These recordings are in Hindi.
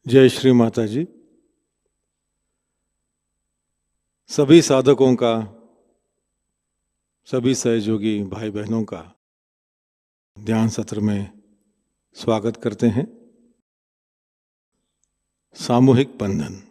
जय श्री माता जी। सभी साधकों का, सभी सहयोगी भाई बहनों का ध्यान सत्र में स्वागत करते हैं। सामूहिक बंधन।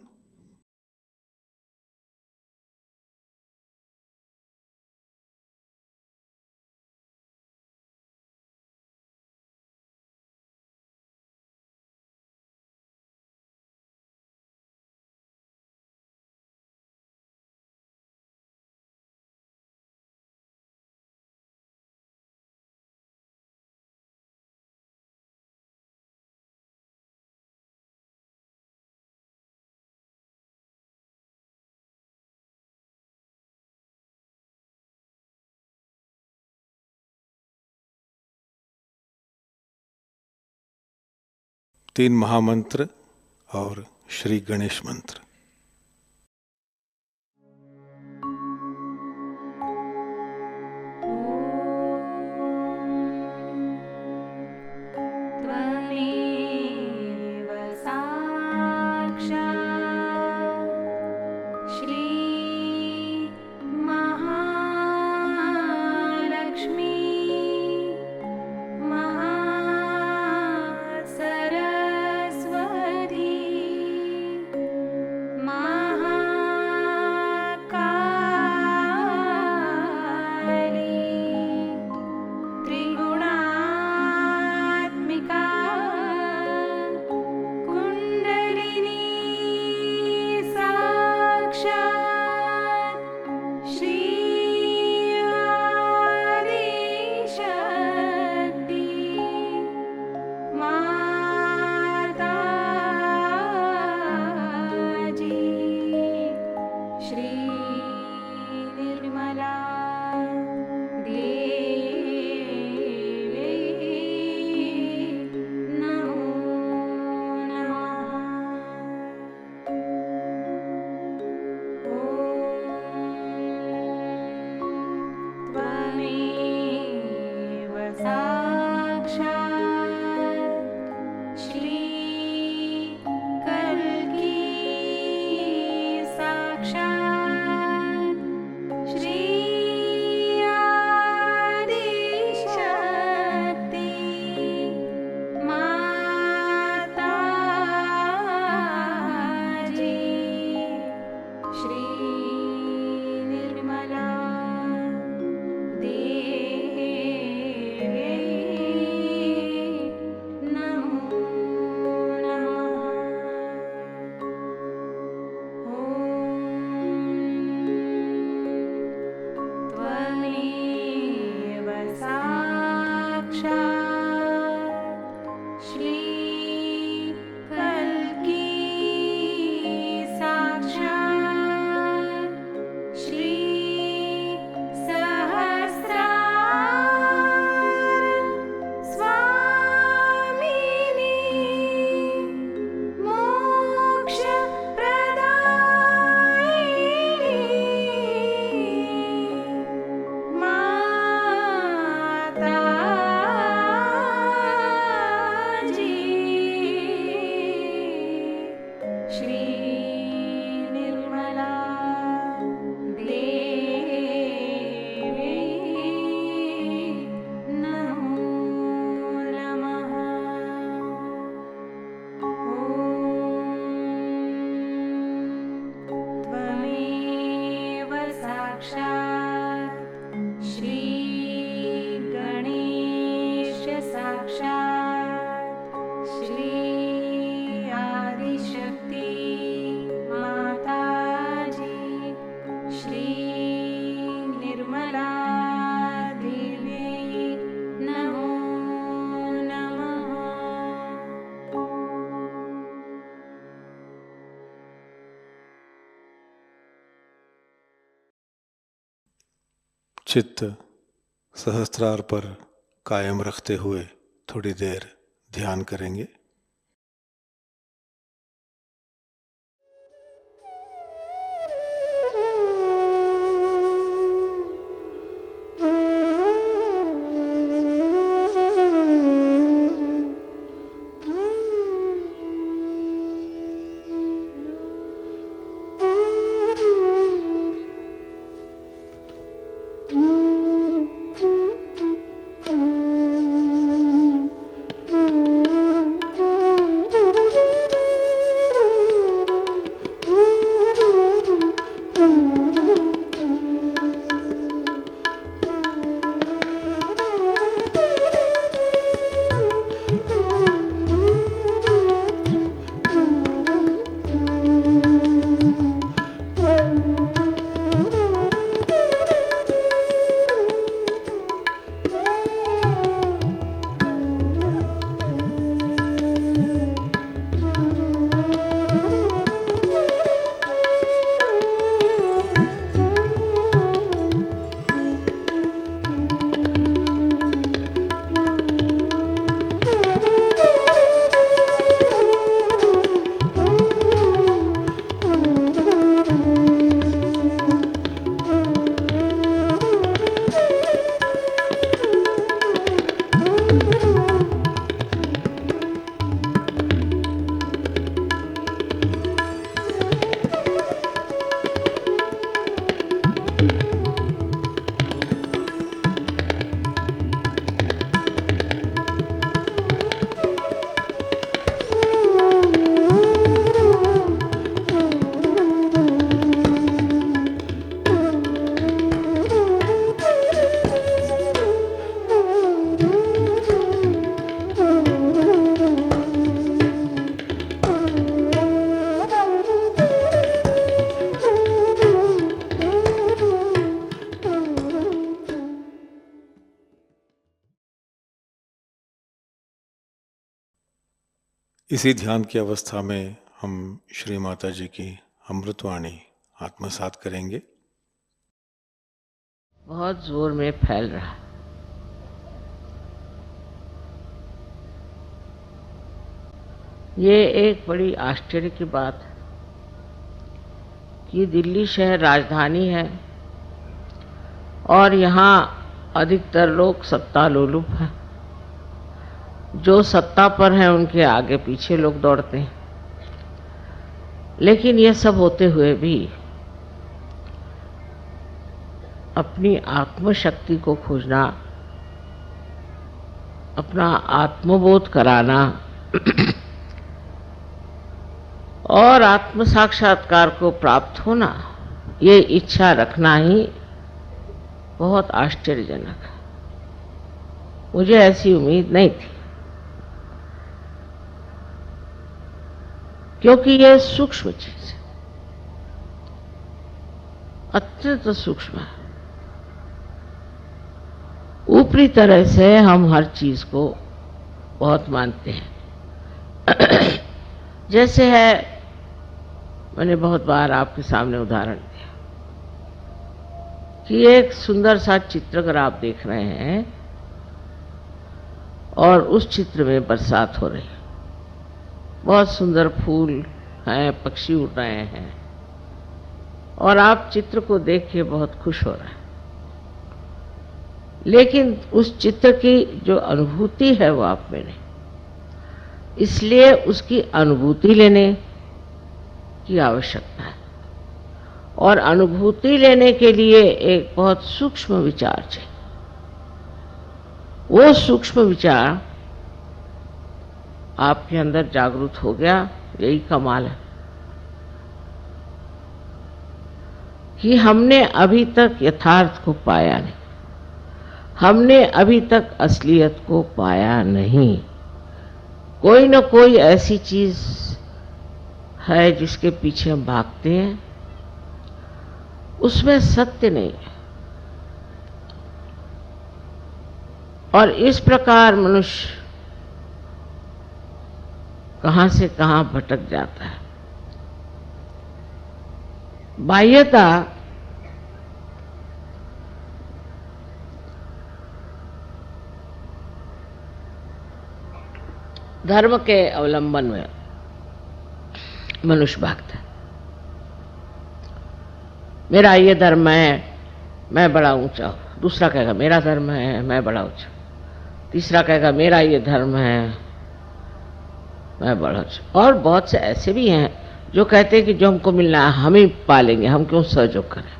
तीन महामंत्र और श्री गणेश मंत्र। चित्त सहस्त्रार पर कायम रखते हुए थोड़ी देर ध्यान करेंगे। इसी ध्यान की अवस्था में हम श्री माता जी की अमृतवाणी आत्मसात करेंगे। बहुत जोर में फैल रहा है। ये एक बड़ी आश्चर्य की बात है कि दिल्ली शहर राजधानी है और यहाँ अधिकतर लोग सत्ता लोलुप हैं। जो सत्ता पर हैं उनके आगे पीछे लोग दौड़ते हैं। लेकिन ये सब होते हुए भी अपनी आत्मशक्ति को खोजना, अपना आत्मबोध कराना और आत्म साक्षात्कार को प्राप्त होना, ये इच्छा रखना ही बहुत आश्चर्यजनक है। मुझे ऐसी उम्मीद नहीं थी, क्योंकि ये सूक्ष्म चीज है, अत्यंत सूक्ष्म है। ऊपरी तरह से हम हर चीज को बहुत मानते हैं। जैसे है, मैंने बहुत बार आपके सामने उदाहरण दिया कि एक सुंदर सा चित्र अगर आप देख रहे हैं और उस चित्र में बरसात हो रही है, बहुत सुंदर फूल हैं, पक्षी उड़ रहे हैं और आप चित्र को देख के बहुत खुश हो रहे हैं। लेकिन उस चित्र की जो अनुभूति है वो आप में नहीं, इसलिए उसकी अनुभूति लेने की आवश्यकता है। और अनुभूति लेने के लिए एक बहुत सूक्ष्म विचार चाहिए। वो सूक्ष्म विचार आपके अंदर जागृत हो गया, यही कमाल है कि हमने अभी तक यथार्थ को पाया नहीं, हमने अभी तक असलियत को पाया नहीं। कोई न कोई ऐसी चीज है जिसके पीछे हम भागते हैं, उसमें सत्य नहीं है। और इस प्रकार मनुष्य कहां से कहां भटक जाता है। बाह्यता धर्म के अवलंबन में मनुष्य भागता है। मेरा ये धर्म है, मैं बड़ा ऊंचा हूं। दूसरा कहेगा मेरा धर्म है, मैं बड़ा ऊंचा। तीसरा कहेगा मेरा ये धर्म है, मैं बड़ा ऊंचा। और बहुत से ऐसे भी हैं जो कहते हैं कि जो हमको मिलना है हम ही पालेंगे, हम क्यों सहयोग करें,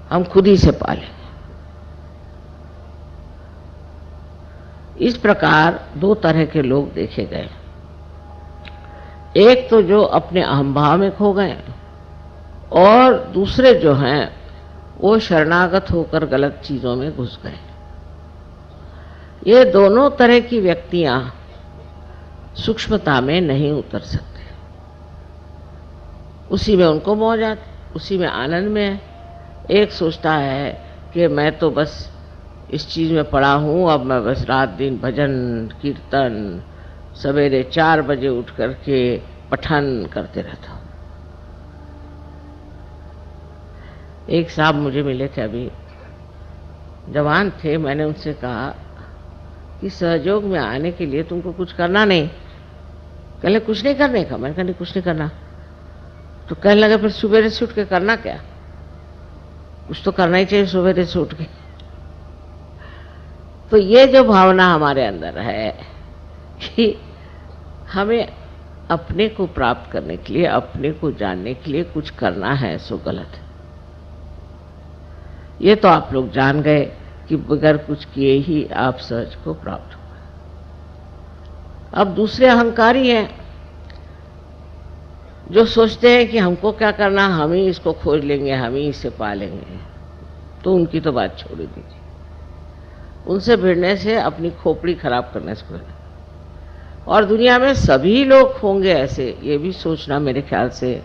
हम खुद ही से पालेंगे। इस प्रकार दो तरह के लोग देखे गए। एक तो जो अपने अहंभाव में खो गए और दूसरे जो हैं वो शरणागत होकर गलत चीजों में घुस गए। ये दोनों तरह की व्यक्तियां सूक्ष्मता में नहीं उतर सकते। उसी में उनको मौज आती, उसी में आनंद में है। एक सोचता है कि मैं तो बस इस चीज में पड़ा हूं, अब मैं बस रात दिन भजन कीर्तन, सवेरे 4 बजे उठ करके पठन करते रहता हूं। एक साहब मुझे मिले थे, अभी जवान थे। मैंने उनसे कहा कि सहयोग में आने के लिए तुमको कुछ करना नहीं। कहले कुछ नहीं करने का। मैंने कहा नहीं, कुछ नहीं करना। तो कहने लगा फिर सवेरे से उठ के करना क्या? कुछ तो करना ही चाहिए सवेरे से उठ के। तो ये जो भावना हमारे अंदर है कि हमें अपने को प्राप्त करने के लिए, अपने को जानने के लिए कुछ करना है, सो गलत है। ये तो आप लोग जान गए कि बगैर कुछ किए ही आप सहज को प्राप्त हो गए। अब दूसरे अहंकारी हैं जो सोचते हैं कि हमको क्या करना, हम ही इसको खोज लेंगे, हम ही इसे पालेंगे। तो उनकी तो बात छोड़ दीजिए। उनसे भिड़ने से अपनी खोपड़ी खराब करने से पहले। और दुनिया में सभी लोग होंगे ऐसे, ये भी सोचना मेरे ख्याल से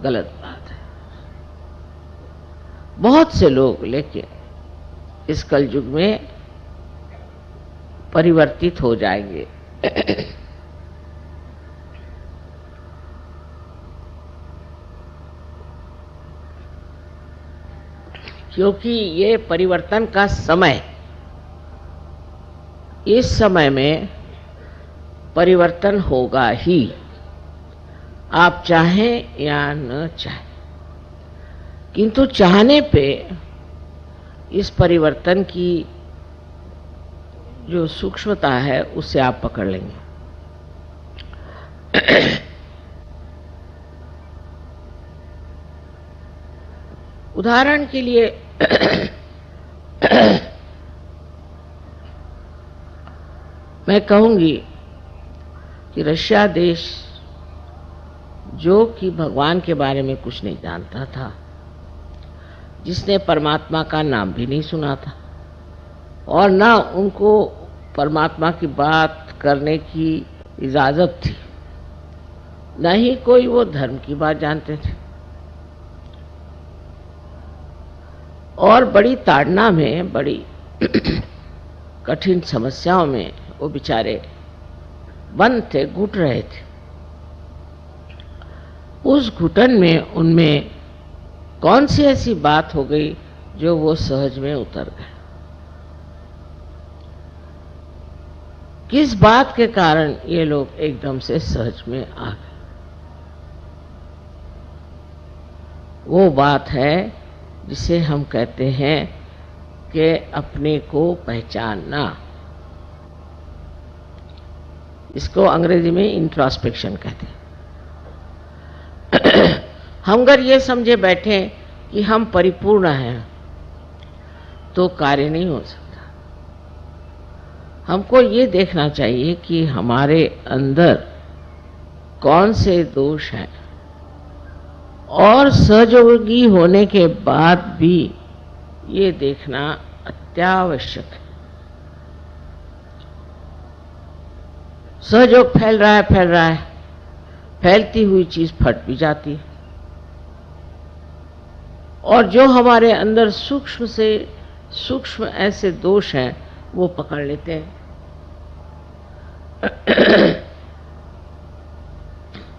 गलत बात है। बहुत से लोग लेकिन इस कलयुग में परिवर्तित हो जाएंगे। क्योंकि ये परिवर्तन का समय, इस समय में परिवर्तन होगा ही, आप चाहें या न चाहें। किंतु चाहने पे इस परिवर्तन की जो सूक्ष्मता है उससे आप पकड़ लेंगे। उदाहरण के लिए मैं कहूंगी कि रशिया देश, जो कि भगवान के बारे में कुछ नहीं जानता था, जिसने परमात्मा का नाम भी नहीं सुना था और ना उनको परमात्मा की बात करने की इजाजत थी, न ही कोई वो धर्म की बात जानते थे, और बड़ी ताड़ना में, बड़ी कठिन समस्याओं में वो बेचारे बंद थे, घुट रहे थे। उस घुटन में उनमें कौन सी ऐसी बात हो गई जो वो सहज में उतर गए? किस बात के कारण ये लोग एकदम से सहज में आ गए? वो बात है जिसे हम कहते हैं कि अपने को पहचानना। इसको अंग्रेजी में इंट्रोस्पेक्शन कहते हैं। हम अगर ये समझे बैठे कि हम परिपूर्ण हैं तो कार्य नहीं हो सकता। हमको ये देखना चाहिए कि हमारे अंदर कौन से दोष हैं, और सहयोगी होने के बाद भी ये देखना अत्यावश्यक है। सहयोग फैल रहा है, फैलती हुई चीज फट भी जाती है, और जो हमारे अंदर सूक्ष्म से सूक्ष्म ऐसे दोष हैं वो पकड़ लेते हैं।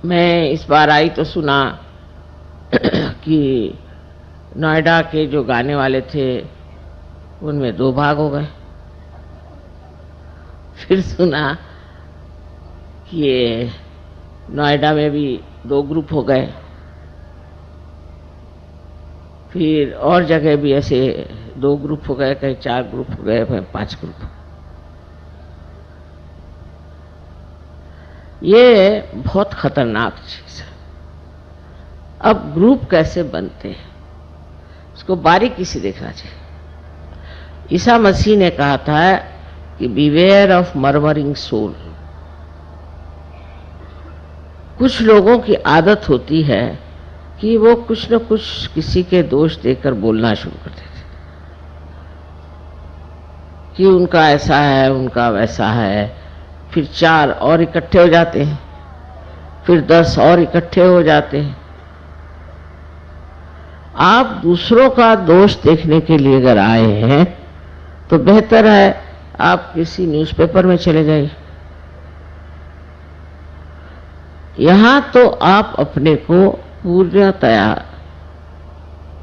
मैं इस बार आई तो सुना कि नोएडा के जो गाने वाले थे उनमें 2 भाग हो गए। फिर सुना कि ये नोएडा में भी 2 ग्रुप हो गए। फिर और जगह भी ऐसे 2 ग्रुप हो गए, कहीं 4 ग्रुप हो गए, कहीं 5 ग्रुप। ये बहुत खतरनाक चीज है। अब ग्रुप कैसे बनते हैं इसको बारीकी से देखना चाहिए। ईसा मसीह ने कहा था कि बीवेयर ऑफ मर्मरिंग सोल। कुछ लोगों की आदत होती है कि वो कुछ न कुछ किसी के दोष देकर बोलना शुरू कर देते कि उनका ऐसा है, उनका वैसा है। फिर 4 और इकट्ठे हो जाते हैं, फिर 10 और इकट्ठे हो जाते हैं। आप दूसरों का दोष देखने के लिए अगर आए हैं तो बेहतर है आप किसी न्यूज़पेपर में चले जाइए। यहां तो आप अपने को पूर्णतया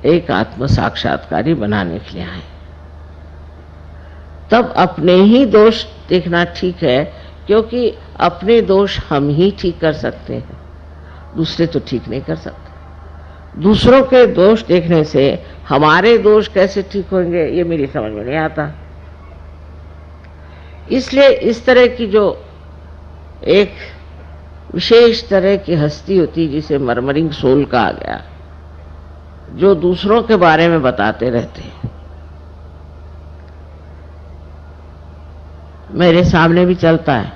एक आत्म साक्षात्कारी बनाने के लिए आए। तब अपने ही दोष देखना ठीक है, क्योंकि अपने दोष हम ही ठीक कर सकते हैं, दूसरे तो ठीक नहीं कर सकते। दूसरों के दोष देखने से हमारे दोष कैसे ठीक होंगे ये मेरी समझ में नहीं आता। इसलिए इस तरह की जो एक विशेष तरह की हस्ती होती जिसे मर्मरिंग सोल कहा गया, जो दूसरों के बारे में बताते रहते हैं। मेरे सामने भी चलता है,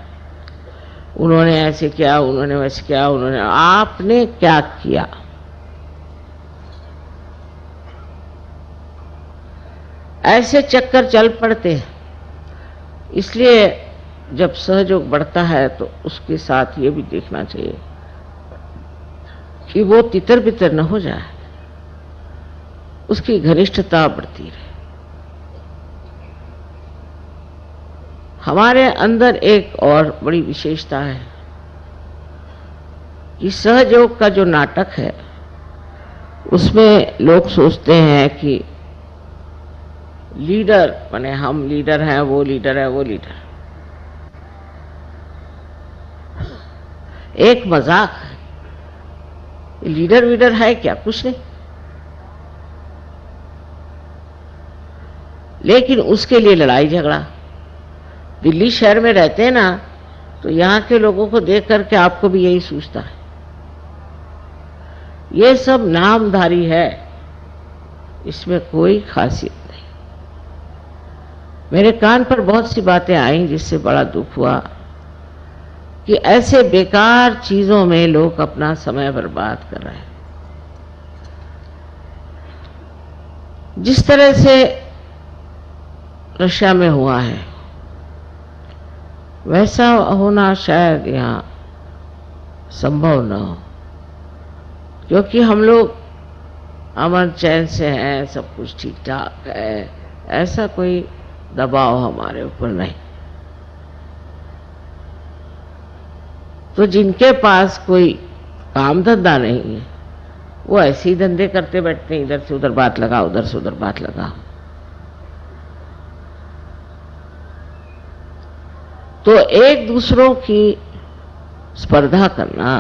उन्होंने ऐसे किया, उन्होंने वैसे किया, उन्होंने, आपने क्या किया? ऐसे चक्कर चल पड़ते हैं। इसलिए जब सहयोग बढ़ता है तो उसके साथ ये भी देखना चाहिए कि वो तितर बितर न हो जाए, उसकी घनिष्ठता बढ़ती रहे। हमारे अंदर एक और बड़ी विशेषता है कि सहयोग का जो नाटक है उसमें लोग सोचते हैं कि लीडर माने हम लीडर हैं, वो लीडर है, वो लीडर, एक मजाक है। लीडर वीडर है क्या? कुछ नहीं। लेकिन उसके लिए लड़ाई झगड़ा। दिल्ली शहर में रहते हैं ना, तो यहाँ के लोगों को देख करके आपको भी यही सूझता है, ये सब नामधारी है, इसमें कोई खासियत नहीं। मेरे कान पर बहुत सी बातें आई जिससे बड़ा दुख हुआ कि ऐसे बेकार चीजों में लोग अपना समय बर्बाद कर रहे हैं। जिस तरह से रशिया में हुआ है वैसा होना शायद यहाँ संभव न हो, क्योंकि हम लोग अमन चैन से हैं, सब कुछ ठीक ठाक है, ऐसा कोई दबाव हमारे ऊपर नहीं। तो जिनके पास कोई काम धंधा नहीं है वो ऐसे ही धंधे करते बैठते हैं, इधर से उधर बात लगा, उधर से उधर बात लगा। तो एक दूसरों की स्पर्धा करना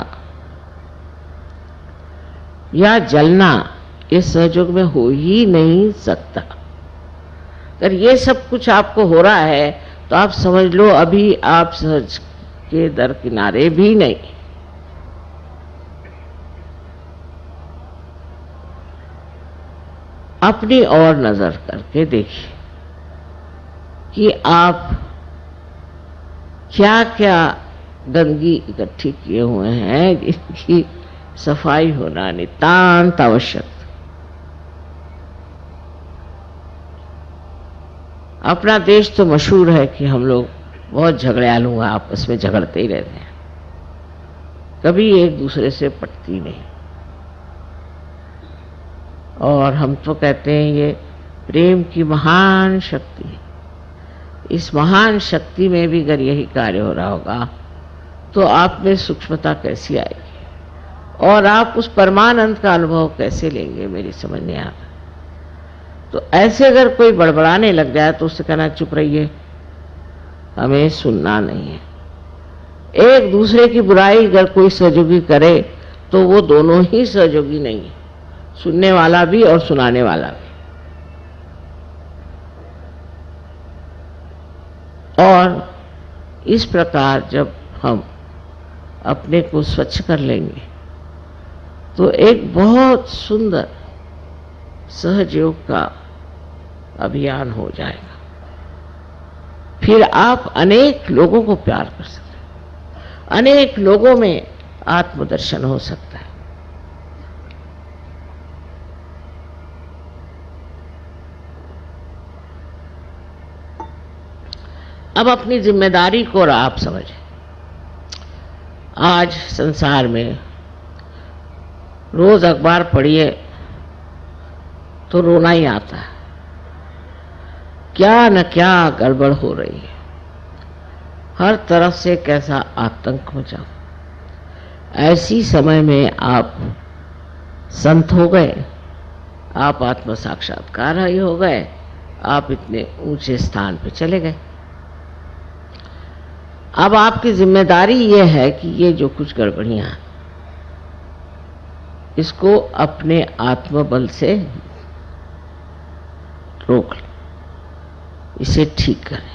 या जलना इस सहयोग में हो ही नहीं सकता। अगर ये सब कुछ आपको हो रहा है तो आप समझ लो अभी आप सहज के दरकिनारे भी नहीं। अपनी ओर नजर करके देखिए कि आप क्या क्या गंदगी इकट्ठी किए हुए हैं जिनकी सफाई होना नितांत आवश्यक। अपना देश तो मशहूर है कि हम लोग बहुत झगड़ालू हैं, आपस में झगड़ते ही रहते हैं, कभी एक दूसरे से पटती नहीं। और हम तो कहते हैं ये प्रेम की महान शक्ति है। इस महान शक्ति में भी अगर यही कार्य हो रहा होगा तो आप में सूक्ष्मता कैसी आएगी और आप उस परमानंद का अनुभव कैसे लेंगे, मेरी समझ नहीं आता। तो ऐसे अगर कोई बड़बड़ाने लग जाए तो उससे कहना चुप रहिए, हमें सुनना नहीं है। एक दूसरे की बुराई अगर कोई सहयोगी करे तो वो दोनों ही सहयोगी नहीं है, सुनने वाला भी और सुनाने वाला भी। और इस प्रकार जब हम अपने को स्वच्छ कर लेंगे तो एक बहुत सुंदर सहयोग का अभियान हो जाएगा। फिर आप अनेक लोगों को प्यार कर सकते हैं, अनेक लोगों में आत्मदर्शन हो सकता है। अब अपनी जिम्मेदारी को और आप समझें। आज संसार में रोज अखबार पढ़िए तो रोना ही आता है, क्या न क्या गड़बड़ हो रही है, हर तरफ से कैसा आतंक मचा। ऐसी समय में आप संत हो गए, आप आत्म साक्षात्कार हो गए, आप इतने ऊंचे स्थान पे चले गए। अब आपकी जिम्मेदारी यह है कि ये जो कुछ गड़बड़ियां इसको अपने आत्मबल से रोक लें, इसे ठीक करें।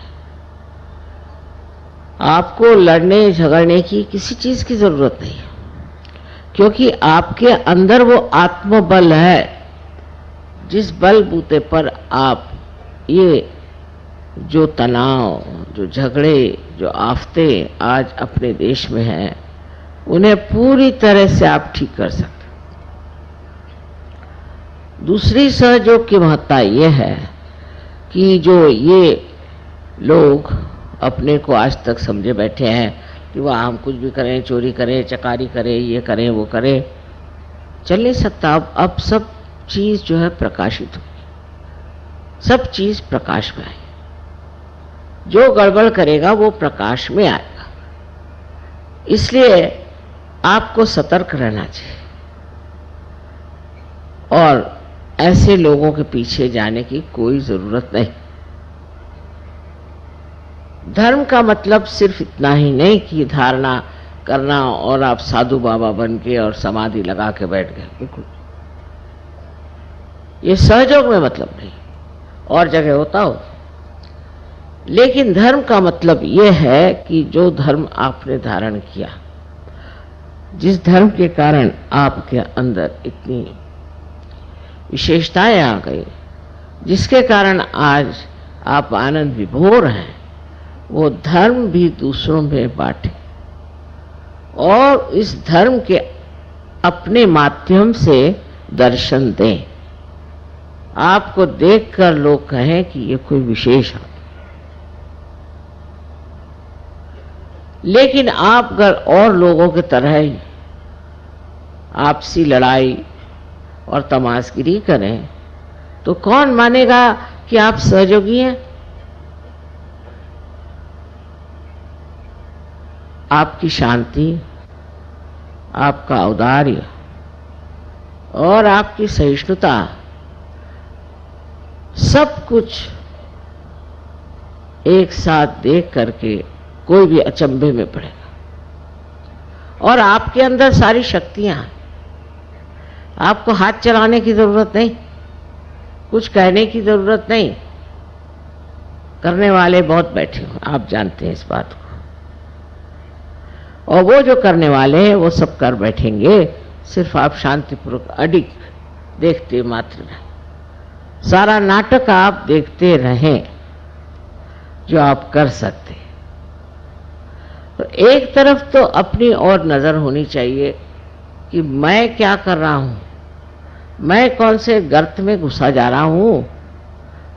आपको लड़ने झगड़ने की किसी चीज की जरूरत नहीं है, क्योंकि आपके अंदर वो आत्मबल है जिस बल बूते पर आप ये जो तनाव, जो झगड़े, जो आफते आज अपने देश में हैं उन्हें पूरी तरह से आप ठीक कर सकते। दूसरी सहयोग की महत्ता यह है कि जो ये लोग अपने को आज तक समझे बैठे हैं कि वह हम कुछ भी करें, चोरी करें, चकारी करें, ये करें, वो करें, चल नहीं सकता। अब सब चीज जो है प्रकाशित होगी, सब चीज प्रकाश में आएगी। जो गड़बड़ करेगा वो प्रकाश में आएगा। इसलिए आपको सतर्क रहना चाहिए और ऐसे लोगों के पीछे जाने की कोई जरूरत नहीं। धर्म का मतलब सिर्फ इतना ही नहीं कि धारणा करना और आप साधु बाबा बन के और समाधि लगा के बैठ गए, बिल्कुल ये सहयोग में मतलब नहीं, और जगह होता हो। लेकिन धर्म का मतलब ये है कि जो धर्म आपने धारण किया, जिस धर्म के कारण आपके अंदर इतनी विशेषताएं आ गई, जिसके कारण आज आप आनंद विभोर हैं, वो धर्म भी दूसरों में बांटे और इस धर्म के अपने माध्यम से दर्शन दें। आपको देखकर लोग कहें कि ये कोई विशेष है। लेकिन आप अगर और लोगों की तरह ही आपसी लड़ाई और तमाशगिरी करें तो कौन मानेगा कि आप सहयोगी हैं? आपकी शांति, आपका औदार्य और आपकी सहिष्णुता, सब कुछ एक साथ देख करके कोई भी अचंभे में पड़ेगा। और आपके अंदर सारी शक्तियां हैं, आपको हाथ चलाने की जरूरत नहीं, कुछ कहने की जरूरत नहीं। करने वाले बहुत बैठे हो, आप जानते हैं इस बात को, और वो जो करने वाले हैं वो सब कर बैठेंगे, सिर्फ आप शांतिपूर्वक अडिग देखते मात्र रहें। सारा नाटक आप देखते रहें जो आप कर सकते। तो एक तरफ तो अपनी और नजर होनी चाहिए कि मैं क्या कर रहा हूं, मैं कौन से गर्त में घुसा जा रहा हूं,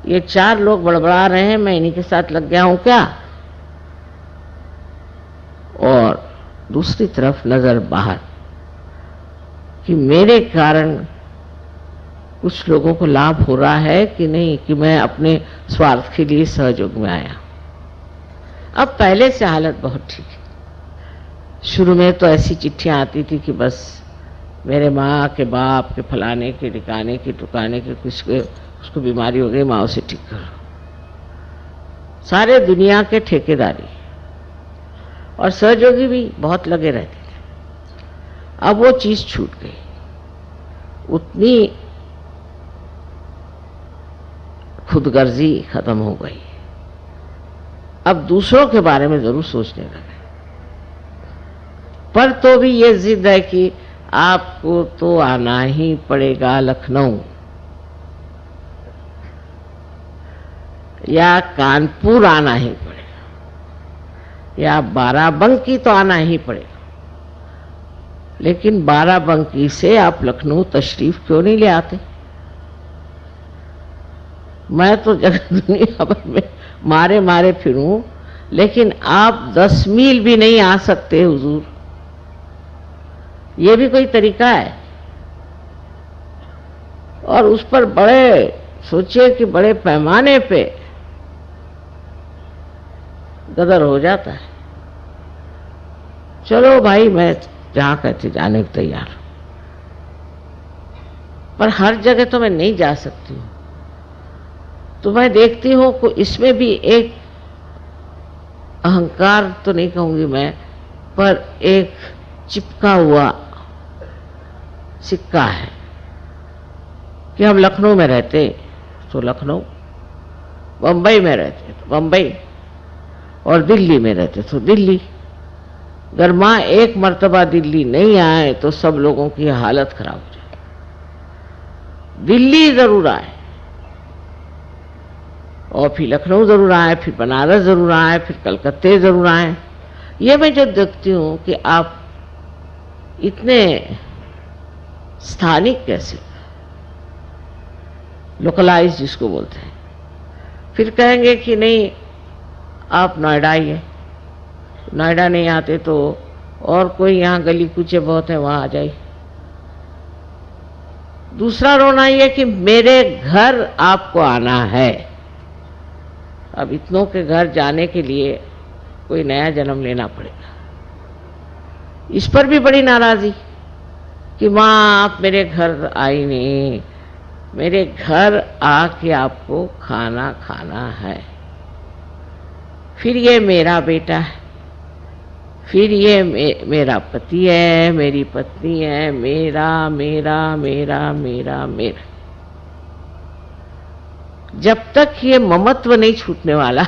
ये चार लोग बड़बड़ा रहे हैं, मैं इन्हीं के साथ लग गया हूं क्या? और दूसरी तरफ नजर बाहर कि मेरे कारण कुछ लोगों को लाभ हो रहा है कि नहीं, कि मैं अपने स्वार्थ के लिए सहयोग में आया। अब पहले से हालत बहुत ठीक है। शुरू में तो ऐसी चिट्ठियां आती थी कि बस मेरे माँ के बाप के फलाने के ढिकाने के टुकाने के कुछ के उसको बीमारी हो गई, माँ उसे ठीक करो। सारे दुनिया के ठेकेदारी और सहयोगी भी बहुत लगे रहते थे। अब वो चीज छूट गई, उतनी खुदगर्जी खत्म हो गई। अब दूसरों के बारे में जरूर सोचने लगे, पर तो भी ये जिद है कि आपको तो आना ही पड़ेगा लखनऊ या कानपुर, आना ही पड़ेगा, या बाराबंकी तो आना ही पड़ेगा। लेकिन बाराबंकी से आप लखनऊ तशरीफ क्यों नहीं ले आते? मैं तो जगह दुनिया भर में मारे मारे फिरूं, लेकिन आप 10 मील भी नहीं आ सकते हुजूर। ये भी कोई तरीका है? और उस पर बड़े सोचिए कि बड़े पैमाने पे गदर हो जाता है। चलो भाई, मैं जहां कहते जाने को तैयार हूं, पर हर जगह तो मैं नहीं जा सकती हूं। तो मैं देखती हूं कि इसमें भी एक अहंकार तो नहीं कहूंगी मैं, पर एक चिपका हुआ सिक्का है कि हम लखनऊ में रहते तो लखनऊ, बंबई में रहते तो बंबई, और दिल्ली में रहते तो दिल्ली। अगर माँ एक मर्तबा दिल्ली नहीं आए तो सब लोगों की हालत खराब हो जाए। दिल्ली जरूर आए, और फिर लखनऊ जरूर आए, फिर बनारस जरूर आए, फिर कलकत्ते जरूर आए। ये मैं जो देखती हूँ कि आप इतने स्थानिक कैसे, लोकलाइज जिसको बोलते हैं। फिर कहेंगे कि नहीं आप नोएडा आइए, नोएडा नहीं आते तो और कोई यहाँ गली कूचे बहुत है वहां आ जाइए। दूसरा रोना ये कि मेरे घर आपको आना है। अब इतनों के घर जाने के लिए कोई नया जन्म लेना पड़ेगा। इस पर भी बड़ी नाराजगी कि माँ आप मेरे घर आई नहीं, मेरे घर आके आपको खाना खाना है। फिर ये मेरा बेटा है, फिर ये मेरा पति है, मेरी पत्नी है, मेरा मेरा मेरा मेरा मेरा। जब तक ये ममत्व नहीं छूटने वाला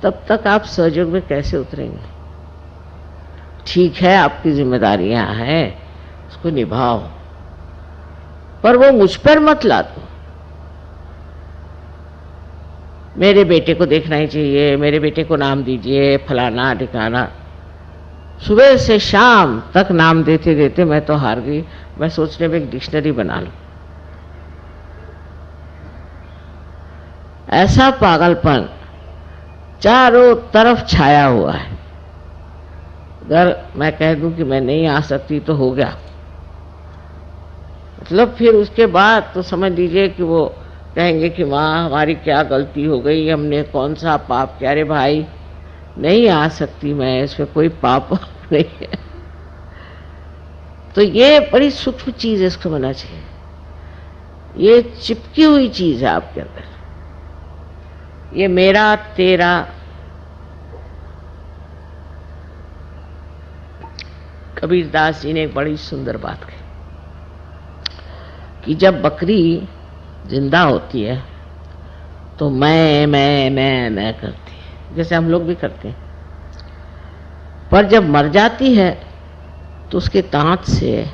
तब तक आप सहयोग में कैसे उतरेंगे? ठीक है, आपकी जिम्मेदारियां हैं, उसको निभाओ, पर वो मुझ पर मत ला दो। मेरे बेटे को देखना ही चाहिए, मेरे बेटे को नाम दीजिए, फलाना ठिकाना। सुबह से शाम तक नाम देते देते मैं तो हार गई। मैं सोचने में एक डिक्शनरी बना लूं। ऐसा पागलपन चारों तरफ छाया हुआ है। अगर मैं कह दूं कि मैं नहीं आ सकती तो हो गया, मतलब फिर उसके बाद तो समझ लीजिए कि वो कहेंगे कि माँ हमारी क्या गलती हो गई, हमने कौन सा पाप किया। अरे भाई नहीं आ सकती मैं, इसमें कोई पाप नहीं है। तो ये बड़ी सूक्ष्म चीज है, इसको समझना चाहिए। ये चिपकी हुई चीज है आपके अंदर, ये मेरा तेरा। कबीरदास जी ने एक बड़ी सुंदर बात कही कि जब बकरी जिंदा होती है तो मैं करती है, जैसे हम लोग भी करते हैं। पर जब मर जाती है तो उसके दांत से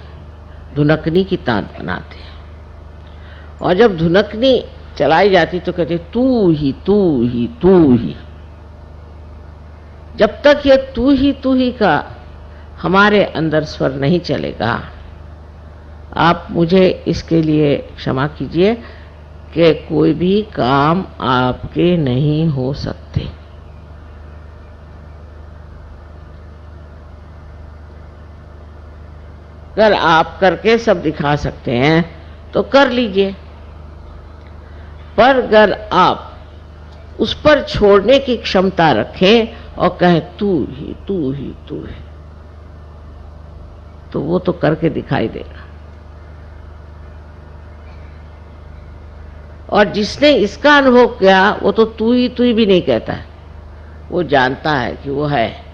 धुनकनी की तांत बनाते हैं, और जब धुनकनी चलाई जाती तो कहते तू ही तू ही तू ही। जब तक ये तू ही का हमारे अंदर स्वर नहीं चलेगा, आप मुझे इसके लिए क्षमा कीजिए कि कोई भी काम आपके नहीं हो सकते। अगर आप करके सब दिखा सकते हैं तो कर लीजिए, पर अगर आप उस पर छोड़ने की क्षमता रखें और कहें तू ही तू ही तू ही, तो वो तो करके दिखाई देगा। और जिसने इसका अनुभव किया वो तो तू ही भी नहीं कहता है, वो जानता है कि वो है।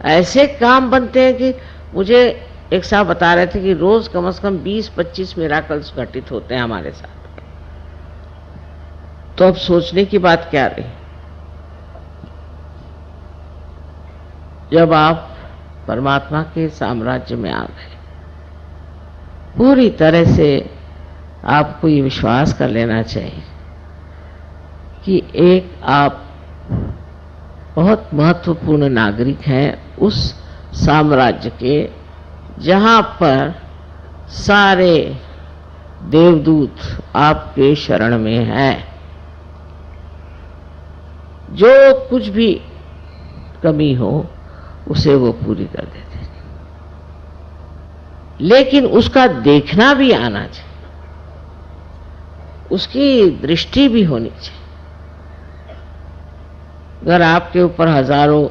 ऐसे काम बनते हैं कि मुझे एक साहब बता रहे थे कि रोज कम से कम 20-25 मिराकल्स घटित होते हैं हमारे साथ। तो अब सोचने की बात क्या रही, जब आप परमात्मा के साम्राज्य में आ गए, पूरी तरह से आपको ये विश्वास कर लेना चाहिए कि एक आप बहुत महत्वपूर्ण नागरिक हैं उस साम्राज्य के जहां पर सारे देवदूत आपके शरण में हैं। जो कुछ भी कमी हो उसे वो पूरी कर देते हैं, लेकिन उसका देखना भी आना चाहिए, उसकी दृष्टि भी होनी चाहिए। अगर आपके ऊपर हजारों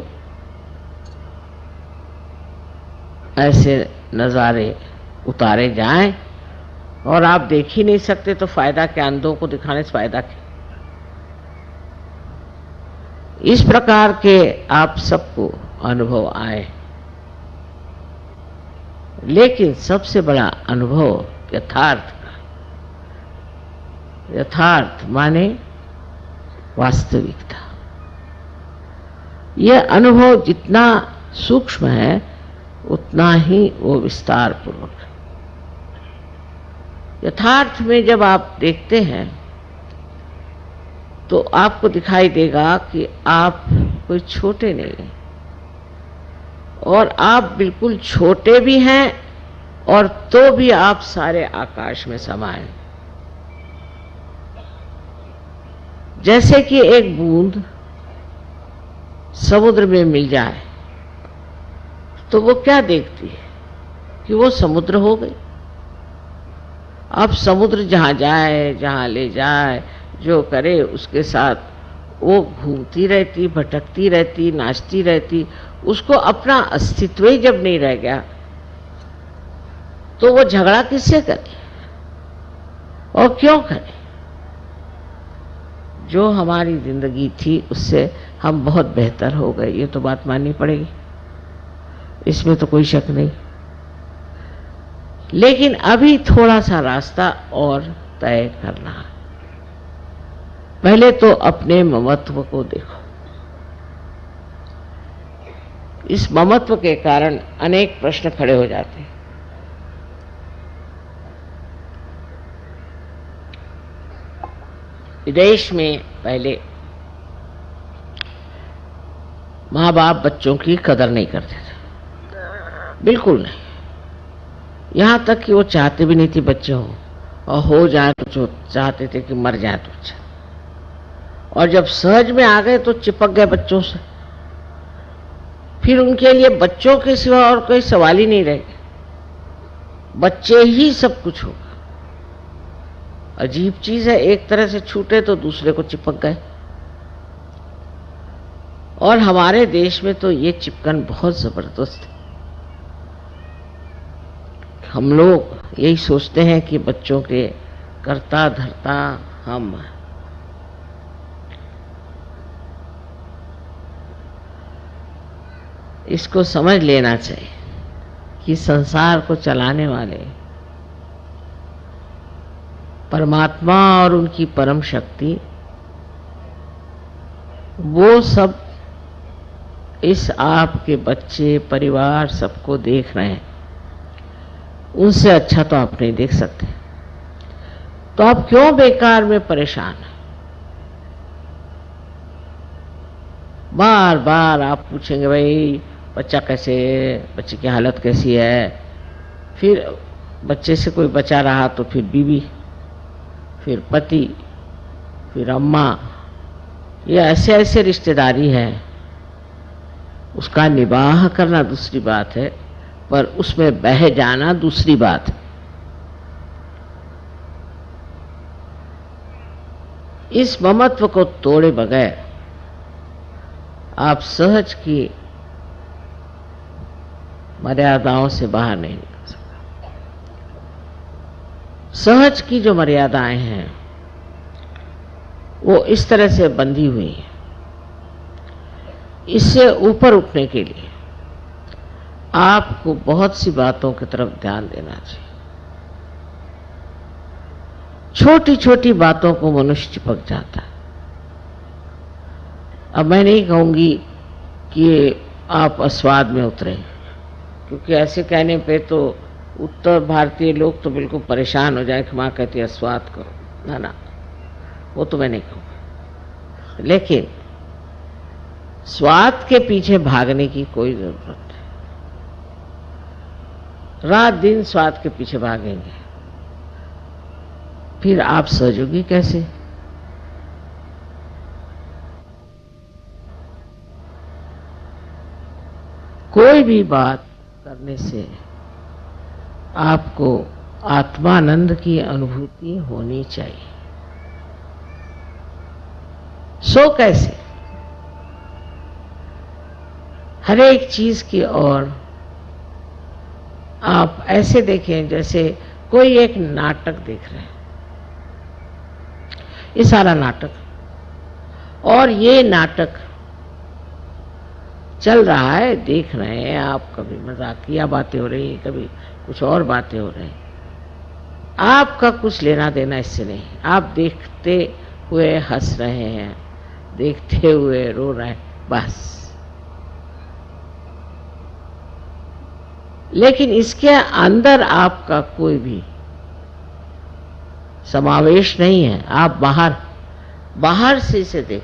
ऐसे नज़ारे उतारे जाएं और आप देख ही नहीं सकते तो फायदा क्या, अंधों को दिखाने से फायदा क्या। इस प्रकार के आप सबको अनुभव आए, लेकिन सबसे बड़ा अनुभव यथार्थ का। यथार्थ माने वास्तविकता। यह अनुभव जितना सूक्ष्म है उतना ही वो विस्तार पूर्वक है। यथार्थ में जब आप देखते हैं तो आपको दिखाई देगा कि आप कोई छोटे नहीं हैं, और आप बिल्कुल छोटे भी हैं और तो भी आप सारे आकाश में समाये। जैसे कि एक बूंद समुद्र में मिल जाए तो वो क्या देखती है कि वो समुद्र हो गई। अब समुद्र जहां जाए, जहां ले जाए, जो करे उसके साथ वो घूमती रहती, भटकती रहती, नाचती रहती। उसको अपना अस्तित्व ही जब नहीं रह गया तो वो झगड़ा किससे करे और क्यों करें? जो हमारी जिंदगी थी उससे हम बहुत बेहतर हो गए, ये तो बात माननी पड़ेगी, इसमें तो कोई शक नहीं। लेकिन अभी थोड़ा सा रास्ता और तय करना है। पहले तो अपने ममत्व को देखो। इस ममत्व के कारण अनेक प्रश्न खड़े हो जाते हैं। विदेश में पहले माँ बाप बच्चों की कदर नहीं करते थे, बिल्कुल नहीं। यहां तक कि वो चाहते भी नहीं थे बच्चे हों, और हो जाए तो जो चाहते थे कि मर जाए तो अच्छा। और जब सहज में आ गए तो चिपक गए बच्चों से। फिर उनके लिए बच्चों के सिवा और कोई सवाल ही नहीं रह गए, बच्चे ही सब कुछ होगा। अजीब चीज है, एक तरह से छूटे तो दूसरे को चिपक गए। और हमारे देश में तो ये चिपकन बहुत जबरदस्त है। हम लोग यही सोचते हैं कि बच्चों के करता धरता हम हैं। इसको समझ लेना चाहिए कि संसार को चलाने वाले परमात्मा और उनकी परम शक्ति, वो सब इस आपके बच्चे परिवार सबको देख रहे हैं। उनसे अच्छा तो आप नहीं देख सकते, तो आप क्यों बेकार में परेशान हैं? बार बार आप पूछेंगे भाई बच्चा कैसे, बच्चे की हालत कैसी है। फिर बच्चे से कोई बचा रहा तो फिर बीवी, फिर पति, फिर अम्मा, ये ऐसे ऐसे रिश्तेदारी है। उसका निबाह करना दूसरी बात है, पर उसमें बह जाना दूसरी बात है। इस ममत्व को तोड़े बगैर आप सहज की मर्यादाओं से बाहर नहीं निकल सकते। सहज की जो मर्यादाएं हैं वो इस तरह से बंधी हुई है। इससे ऊपर उठने के लिए आपको बहुत सी बातों की तरफ ध्यान देना चाहिए। छोटी छोटी बातों को मनुष्य चिपक जाता है। अब मैं नहीं कहूंगी कि आप अस्वाद में उतरे, क्योंकि ऐसे कहने पे तो उत्तर भारतीय लोग तो बिल्कुल परेशान हो जाए कि माँ कहती है अस्वाद करो। ना ना, वो तो मैं नहीं कहूँगा। लेकिन स्वाद के पीछे भागने की कोई जरूरत नहीं। रात दिन स्वाद के पीछे भागेंगे, फिर आप सहयोगी कैसे? कोई भी बात करने से आपको आत्मानंद की अनुभूति होनी चाहिए। सो कैसे? हर एक चीज की ओर आप ऐसे देखें जैसे कोई एक नाटक देख रहे हैं। ये सारा नाटक, और ये नाटक चल रहा है, देख रहे हैं आप। कभी मजाकिया बातें हो रही, कभी कुछ और बातें हो रही। आपका कुछ लेना देना इससे नहीं। आप देखते हुए हंस रहे हैं, देखते हुए रो रहे हैं, बस। लेकिन इसके अंदर आपका कोई भी समावेश नहीं है। आप बाहर से इसे देख,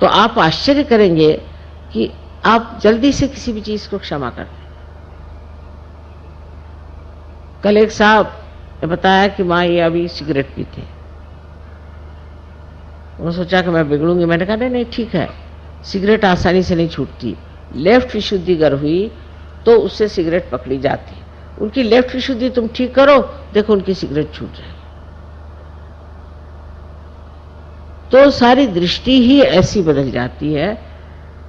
तो आप आश्चर्य करेंगे कि आप जल्दी से किसी भी चीज को क्षमा कर दें। कल एक साहब ने बताया कि माँ ये अभी सिगरेट पीते। उन्होंने सोचा कि मैं बिगड़ूंगी। मैंने कहा नहीं ठीक है, सिगरेट आसानी से नहीं छूटती। लेफ्ट विशुद्धि अगर हुई तो उससे सिगरेट पकड़ी जाती। उनकी लेफ्ट विशुद्धि तुम ठीक करो, देखो उनकी सिगरेट छूट जाएगी। तो सारी दृष्टि ही ऐसी बदल जाती है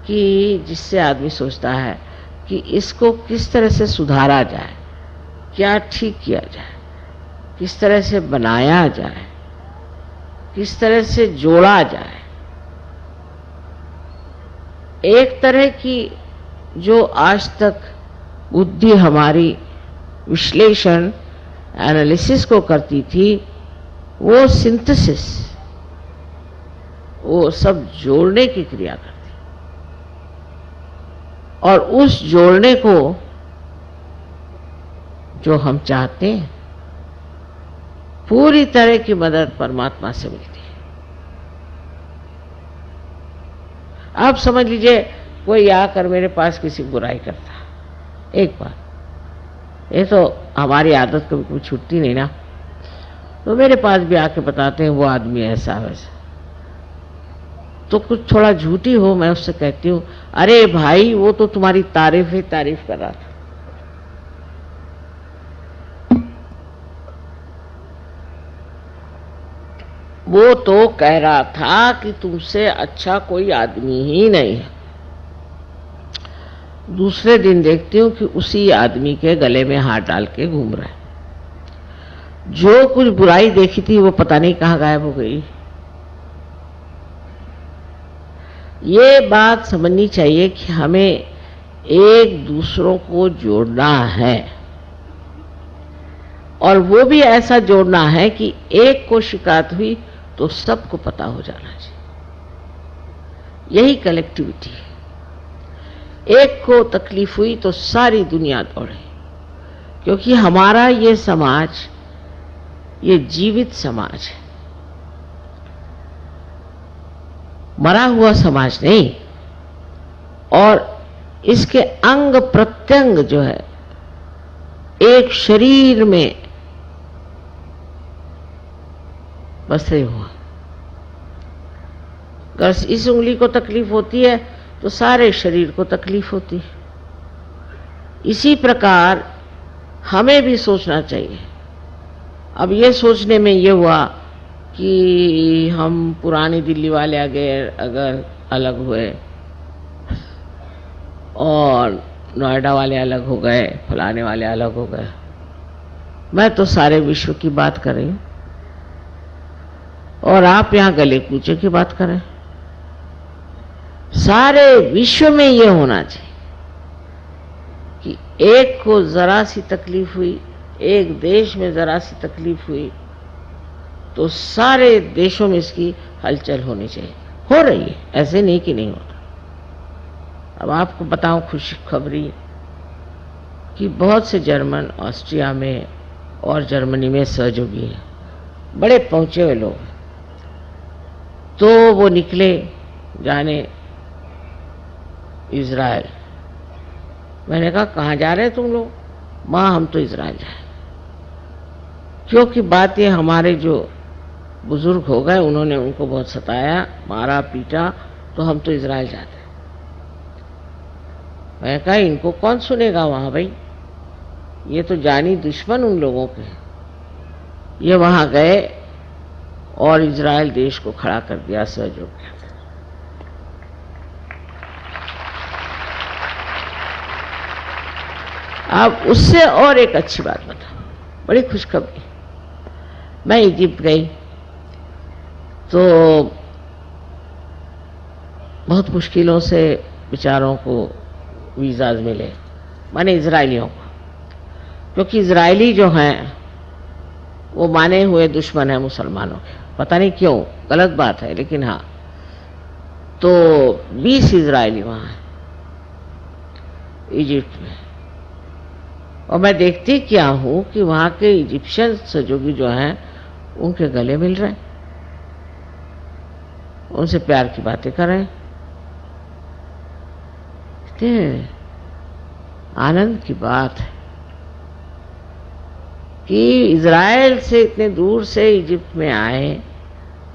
कि जिससे आदमी सोचता है कि इसको किस तरह से सुधारा जाए, क्या ठीक किया जाए, किस तरह से बनाया जाए, किस तरह से जोड़ा जाए। एक तरह की जो आज तक बुद्धि हमारी विश्लेषण एनालिसिस को करती थी, वो सिंथेसिस, वो सब जोड़ने की क्रिया करती, और उस जोड़ने को जो हम चाहते हैं, पूरी तरह की मदद परमात्मा से मिलती है। आप समझ लीजिए कोई आकर मेरे पास किसी बुराई करता, एक बार, ये तो हमारी आदत कभी कभी छूटती नहीं ना, तो मेरे पास भी आके बताते हैं वो आदमी ऐसा वैसा, तो कुछ थोड़ा झूठी हो, मैं उससे कहती हूँ, अरे भाई वो तो तुम्हारी तारीफ ही तारीफ कर रहा था। वो तो कह रहा था कि तुमसे अच्छा कोई आदमी ही नहीं है। दूसरे दिन देखती हूँ कि उसी आदमी के गले में हाथ डाल के घूम रहा है। जो कुछ बुराई देखी थी वो पता नहीं कहाँ गायब हो गई। ये बात समझनी चाहिए कि हमें एक दूसरों को जोड़ना है, और वो भी ऐसा जोड़ना है कि एक को शिकायत हुई तो सबको पता हो जाना चाहिए। यही कलेक्टिविटी है। एक को तकलीफ हुई तो सारी दुनिया दौड़े, क्योंकि हमारा ये समाज, ये जीवित समाज है, मरा हुआ समाज नहीं। और इसके अंग प्रत्यंग जो है एक शरीर में बसे हुआ। अगर इस उंगली को तकलीफ होती है तो सारे शरीर को तकलीफ होती है। इसी प्रकार हमें भी सोचना चाहिए। अब ये सोचने में ये हुआ कि हम पुरानी दिल्ली वाले अगर अलग हुए और नोएडा वाले अलग हो गए, फलाने वाले अलग हो गए, मैं तो सारे विश्व की बात कर रही हूं, और आप यहां गले कूचे की बात करें। सारे विश्व में ये होना चाहिए कि एक को जरा सी तकलीफ हुई, एक देश में जरा सी तकलीफ हुई तो सारे देशों में इसकी हलचल होनी चाहिए। हो रही है, ऐसे नहीं कि नहीं होता। अब आपको बताऊं खुशी खबरी कि बहुत से जर्मन ऑस्ट्रिया में और जर्मनी में सहयोगी हैं, बड़े पहुंचे हुए लोग, तो वो निकले जाने इजराइल। मैंने कहा कहाँ जा रहे तुम लोग? माँ हम तो इजराइल जाए। क्योंकि बात ये, हमारे जो बुजुर्ग हो गए, उन्होंने उनको बहुत सताया, मारा पीटा, तो हम तो इजराइल जाते। मैंने कहा इनको कौन सुनेगा वहां भाई, ये तो जानी दुश्मन उन लोगों के। ये वहां गए और इजराइल देश को खड़ा कर दिया सहयोग। अब उससे और एक अच्छी बात बता, बड़ी खुशखबरी। मैं इजिप्ट गई तो बहुत मुश्किलों से बेचारों को वीज़ाज मिले, माने इजरायलियों को, क्योंकि इजरायली जो हैं वो माने हुए दुश्मन हैं मुसलमानों के। पता नहीं क्यों, गलत बात है, लेकिन हाँ। तो 20 इजरायली वहाँ हैं इजिप्ट में, और मैं देखती क्या हूँ कि वहाँ के इजिप्शियन सहयोगी जो हैं उनके गले मिल रहे हैं, उनसे प्यार की बातें कर रहे हैं। इतने आनंद की बात है कि इजराइल से इतने दूर से इजिप्ट में आए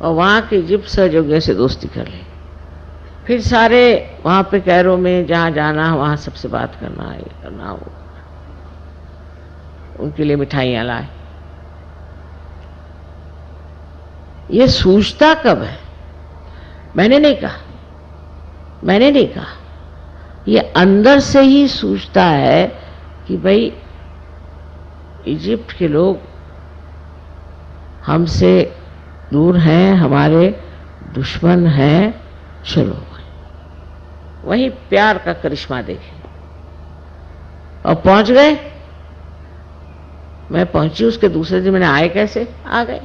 और वहाँ के इजिप्ट सहयोगियों से दोस्ती कर ली। फिर सारे वहाँ पे कैरो में जहाँ जाना वहाँ सबसे बात करना, ये करना, वो उनके लिए मिठाइयाँ लाए। ये सूझता कब है? मैंने नहीं कहा, ये अंदर से ही सूझता है कि भाई इजिप्ट के लोग हमसे दूर हैं, हमारे दुश्मन हैं, चलो वही प्यार का करिश्मा देखें। और पहुंच गए, मैं पहुंची उसके दूसरे दिन, मैंने आए कैसे, आ गए,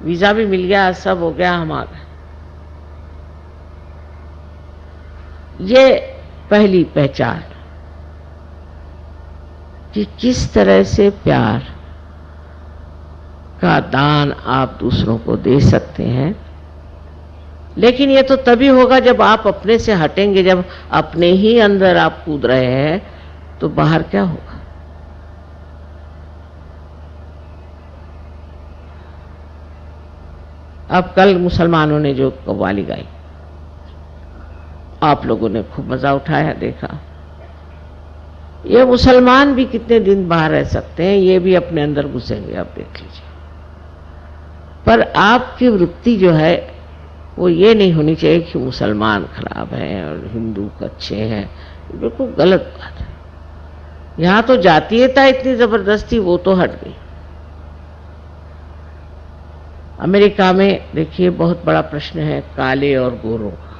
वीजा भी मिल गया, सब हो गया, हम आ गए। ये पहली पहचान कि किस तरह से प्यार का दान आप दूसरों को दे सकते हैं। लेकिन ये तो तभी होगा जब आप अपने से हटेंगे, जब अपने ही अंदर आप कूद रहे हैं, तो बाहर क्या होगा। अब कल मुसलमानों ने जो कव्वाली गाई, आप लोगों ने खूब मजा उठाया, देखा। ये मुसलमान भी कितने दिन बाहर रह सकते हैं, ये भी अपने अंदर घुसेंगे, आप देख लीजिए। पर आपकी वृत्ति जो है वो ये नहीं होनी चाहिए कि मुसलमान खराब हैं और हिंदू अच्छे हैं, ये बिल्कुल गलत बात है। यहां तो जातीयता इतनी जबरदस्ती, वो तो हट गई। अमेरिका में देखिए बहुत बड़ा प्रश्न है काले और गोरों का।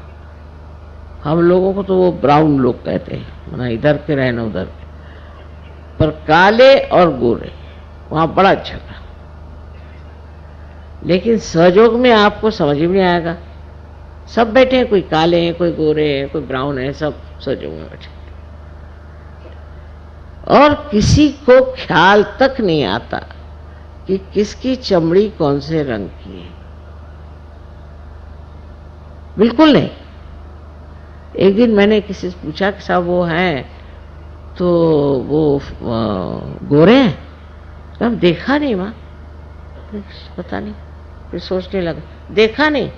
हम लोगों को तो वो ब्राउन लोग कहते हैं, ना इधर के रहे ना उधर के, पर काले और गोरे वहां बड़ा झगड़ा। लेकिन सहयोग में आपको समझ में नहीं आएगा, सब बैठे हैं, कोई काले हैं, कोई गोरे हैं, कोई ब्राउन है, सब सहयोग में बैठे, और किसी को ख्याल तक नहीं आता कि किसकी चमड़ी कौन से रंग की है, बिल्कुल नहीं। एक दिन मैंने किसी से पूछा कि साहब वो हैं तो वो गोरे हैं, हम देखा नहीं माँ, पता नहीं, फिर सोचने लगा, देखा नहीं,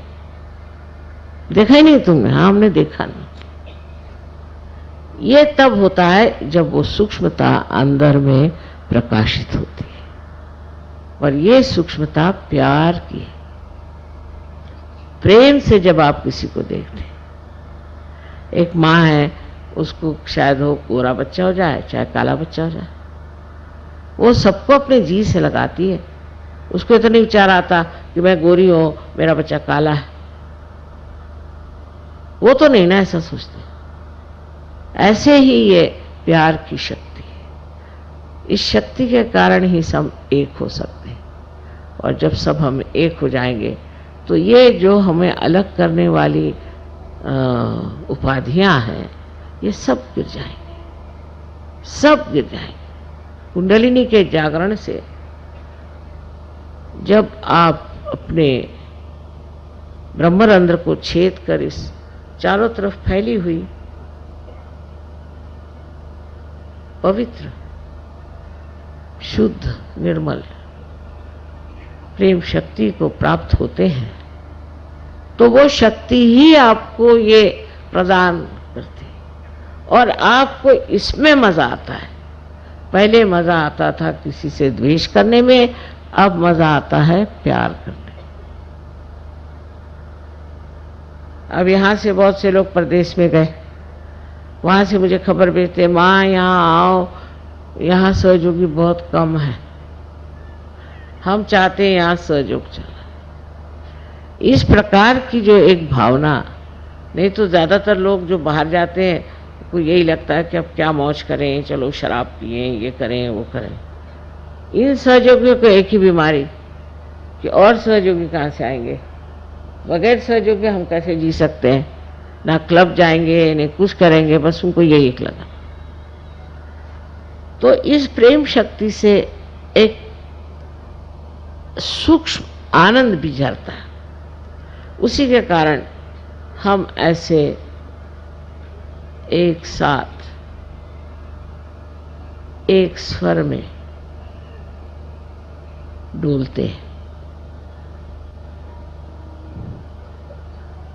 देखा ही नहीं तुमने, हाँ हमने देखा नहीं। ये तब होता है जब वो सूक्ष्मता अंदर में प्रकाशित होती है, और ये सूक्ष्मता प्यार की है। प्रेम से जब आप किसी को देखते हैं, एक माँ है, उसको शायद हो गोरा बच्चा हो जाए चाहे काला बच्चा हो जाए, वो सबको अपने जी से लगाती है। उसको इतना नहीं विचार आता कि मैं गोरी हूं, मेरा बच्चा काला है, वो तो नहीं ना ऐसा सोचते। ऐसे ही ये प्यार की शक्ति है, इस शक्ति के कारण ही सब एक हो सकते हैं। और जब सब हम एक हो जाएंगे तो ये जो हमें अलग करने वाली उपाधियां हैं, ये सब गिर जाएंगे, सब गिर जाएंगे। कुंडलिनी के जागरण से जब आप अपने ब्रह्मरंध्र को छेद कर इस चारों तरफ फैली हुई पवित्र, शुद्ध, निर्मल प्रेम शक्ति को प्राप्त होते हैं, तो वो शक्ति ही आपको ये प्रदान करती है। और आपको इसमें मजा आता है। पहले मजा आता था किसी से द्वेष करने में, अब मजा आता है प्यार करने। अब यहां से बहुत से लोग प्रदेश में गए, वहां से मुझे खबर भेजते, माँ यहाँ आओ, यहाँ सहयोगी बहुत कम है, हम चाहते हैं यहाँ सहयोग चला। इस प्रकार की जो एक भावना, नहीं तो ज्यादातर लोग जो बाहर जाते हैं को यही लगता है कि अब क्या मौज करें, चलो शराब पिए, ये करें वो करें। इन सहयोगियों को एक ही बीमारी कि और सहयोगी कहाँ से आएंगे, बगैर सहयोगी हम कैसे जी सकते हैं, ना क्लब जाएंगे न कुछ करेंगे, बस उनको यही एक लगा। तो इस प्रेम शक्ति से एक सूक्ष्म आनंद भी झरता है। उसी के कारण हम ऐसे एक साथ एक स्वर में डोलते हैं।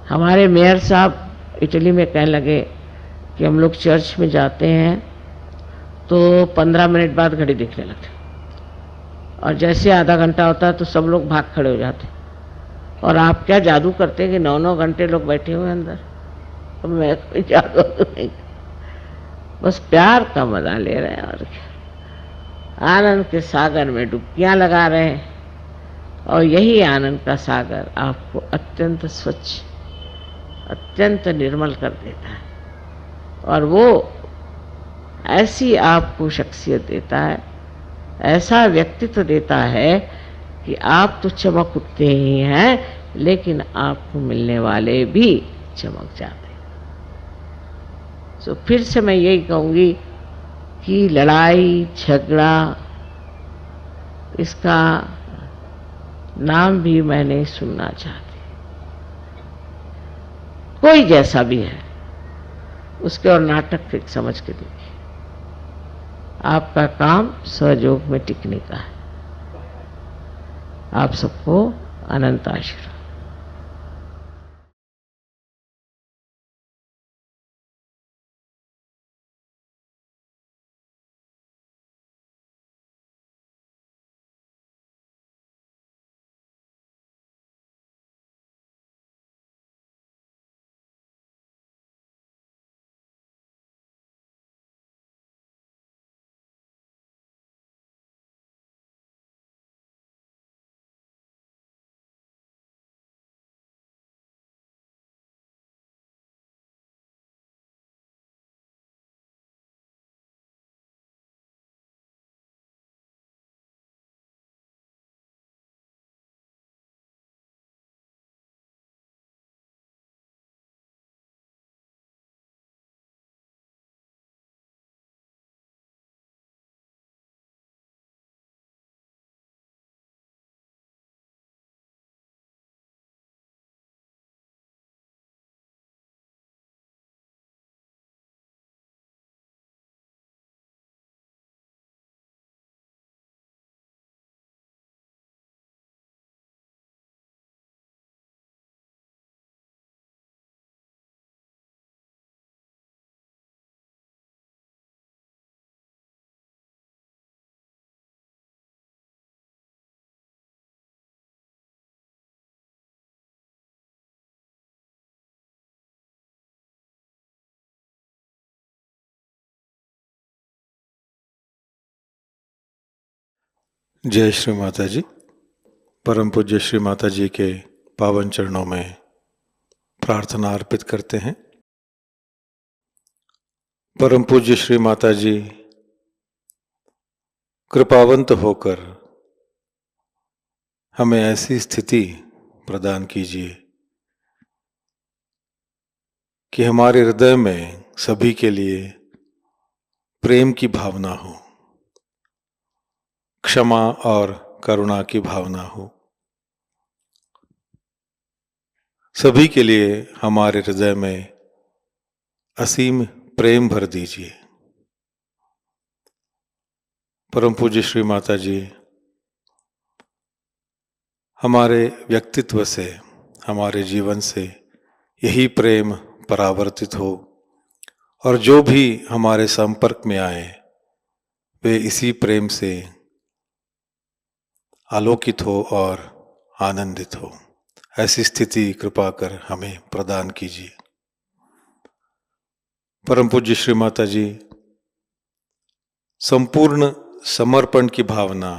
हमारे मेयर साहब इटली में कहने लगे कि हम लोग चर्च में जाते हैं तो 15 मिनट बाद घड़ी दिखने लगती, और जैसे आधा घंटा होता है तो सब लोग भाग खड़े हो जाते। और आप क्या जादू करते हैं कि 9-9 घंटे लोग बैठे हुए अंदर। तो मैं कोई जादू नहीं, बस प्यार का मजा ले रहे हैं। और क्या, आनंद के सागर में डुबकियां लगा रहे हैं, और यही आनंद का सागर आपको अत्यंत स्वच्छ, अत्यंत निर्मल कर देता है, और वो ऐसी आपको शख्सियत देता है, ऐसा व्यक्तित्व देता है कि आप तो चमक उठते ही हैं, लेकिन आपको मिलने वाले भी चमक जाते हैं। तो फिर से मैं यही कहूँगी कि लड़ाई झगड़ा इसका नाम भी मैं नहीं सुनना चाहती। कोई जैसा भी है उसके और नाटक फिर समझ के देखिए। आपका काम सहयोग में टिकने का है। आप सबको अनंत आशीर्वाद। जय श्री माता जी। परम पूज्य श्री माता जी के पावन चरणों में प्रार्थना अर्पित करते हैं। परम पूज्य श्री माता जी कृपावंत होकर हमें ऐसी स्थिति प्रदान कीजिए कि हमारे हृदय में सभी के लिए प्रेम की भावना हो, क्षमा और करुणा की भावना हो। सभी के लिए हमारे हृदय में असीम प्रेम भर दीजिए। परम पूज्य श्री माता जी हमारे व्यक्तित्व से, हमारे जीवन से यही प्रेम परावर्तित हो, और जो भी हमारे संपर्क में आए वे इसी प्रेम से आलोकित हो और आनंदित हो। ऐसी स्थिति कृपा कर हमें प्रदान कीजिए। परम पूज्य श्री माता जी संपूर्ण समर्पण की भावना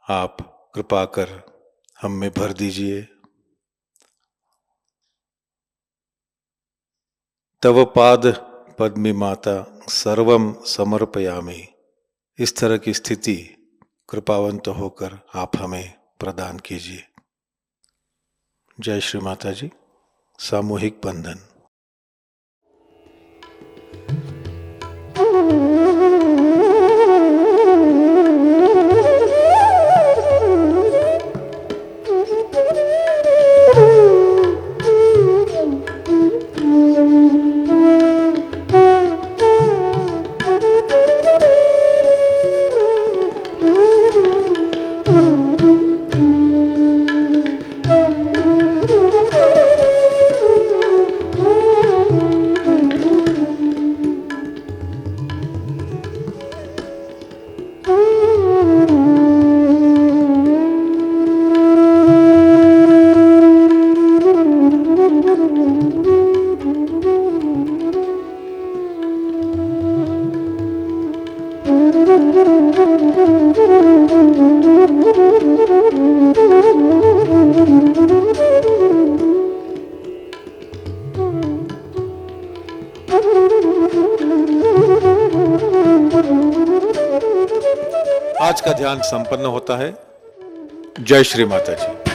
आप कृपा कर हम में भर दीजिए। तव पाद पद्मी माता सर्वम समर्पयामि, इस तरह की स्थिति कृपावंत होकर आप हमें प्रदान कीजिए। जय श्री माता जी। सामूहिक बंधन। आज का ध्यान संपन्न होता है। जय श्री माता जी।